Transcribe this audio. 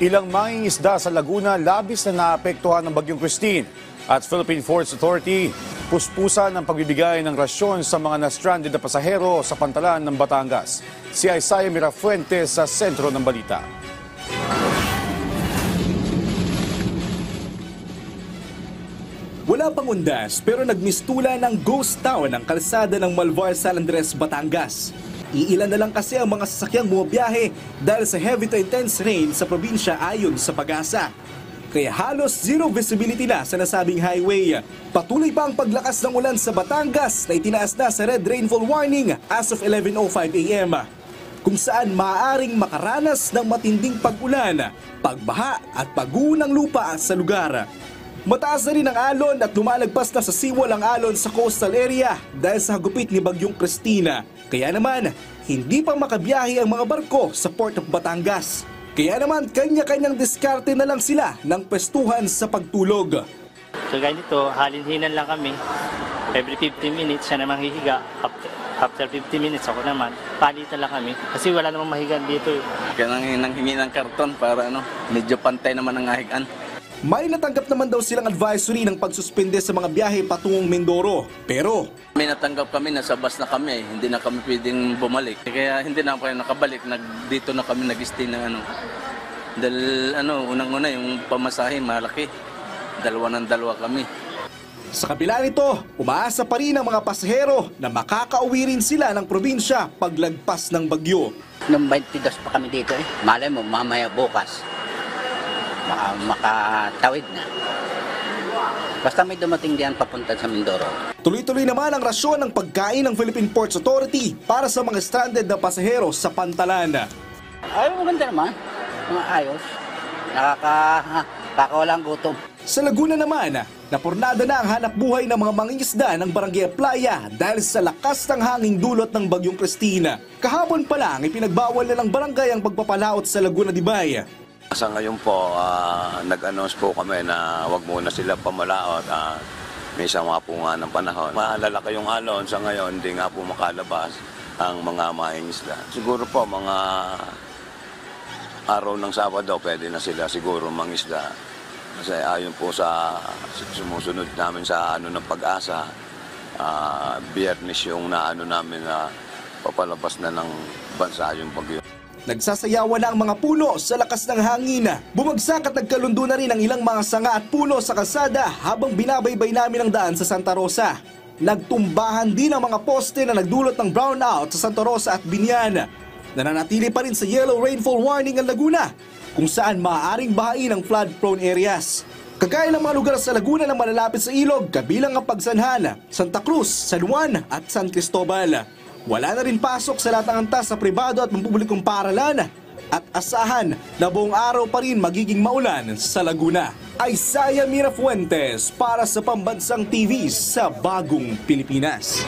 Ilang mangingisda sa Laguna labis na naapektuhan ng Bagyong Christine at Philippine Ports Authority puspusan ng pagbibigay ng rasyon sa mga na-stranded na pasahero sa pantalan ng Batangas. Si Isaiah Mirafuentes sa sentro ng balita. Wala pang undas pero nagmistula ng ghost town ang kalsada ng Malvar San Andres, Batangas. Iilan na lang kasi ang mga sasakyang bumabiyahe dahil sa heavy to intense rain sa probinsya ayon sa Pag-asa. Kaya halos zero visibility na sa nasabing highway. Patuloy pa ang paglakas ng ulan sa Batangas na itinaas na sa red rainfall warning as of 11:05 a.m. kung saan maaaring makaranas ng matinding pag-ulan, pagbaha at pag-uho ng lupa sa lugar. Mataas na rin ang alon at lumalagpas na sa seawall ang alon sa coastal area dahil sa hagupit ni Bagyong Christina. Kaya naman, hindi pa makabiyahe ang mga barko sa Port of Batangas. Kaya naman, kanya-kanyang diskarte na lang sila ng pwestuhan sa pagtulog. So ganito, halinhinan lang kami. Every 15 minutes siya naman hihiga. After 50 minutes ako naman, palitan lang kami. Kasi wala namang mahigan dito. Kaya nang hingi ng karton para medyo pantay naman ang ahigan. May natanggap naman daw silang advisory ng pagsuspende sa mga biyahe patungong Mindoro. Pero May natanggap kami, nasa bus na kami, hindi na kami pwedeng bumalik. Kaya hindi na kami nakabalik, dito na kami nag-stay ng Dahil unang-una yung pamasahe malaki. Dalawa kami. sa kabila nito, umaasa pa rin ang mga pasahero na makakauwi rin sila ng probinsya paglagpas ng bagyo. Nung 22 pa kami dito Malay mo, mamaya bukas. Makatawid na. Basta may dumating diyan papunta sa Mindoro. Tuloy-tuloy naman ang rasyon ng pagkain ng Philippine Ports Authority para sa mga stranded na pasahero sa pantalan. Ay, maganda naman. Mga ayos. Nakakawalang gutom. Sa Laguna naman, napurnada na ang hanap buhay ng mga mangingisda ng Barangay Playa dahil sa lakas ng hanging dulot ng Bagyong Christina. Kahapon pa lang, ipinagbawal na ng barangay ang pagpapalaot sa Laguna de Bay. Sa ngayon po, nag-announce po kami na wag muna sila pamalaot. May sama po nga ng panahon. Malalaki yung alon sa ngayon, hindi nga po makalabas ang mga mangingisda. Siguro po, mga araw ng Sabado, pwede na sila siguro mangisda. Kasi ayon po sa sumusunod namin sa ng Pag-asa, Biyernes yung namin na papalabas na ng bansa yung bagyo. Nagsasayawan na ang mga puno sa lakas ng hangin. Bumagsak at nagkalundo na rin ang ilang mga sanga at puno sa kalsada habang binabaybay namin ang daan sa Santa Rosa. Nagtumbahan din ang mga poste na nagdulot ng brownout sa Santa Rosa at Binyan. Nananatili pa rin sa yellow rainfall warning ang Laguna, kung saan maaaring bahain ang flood-prone areas. Kagaya ng mga lugar sa Laguna na malalapit sa ilog, kabilang ang Pagsanhan, Santa Cruz, San Juan at San Cristobal. Wala na rin pasok sa lahat ng antas sa pribado at pampublikong paaralan at asahan na buong araw pa rin magiging maulan sa Laguna. Isaiah Mirafuentes para sa Pambansang TV sa Bagong Pilipinas.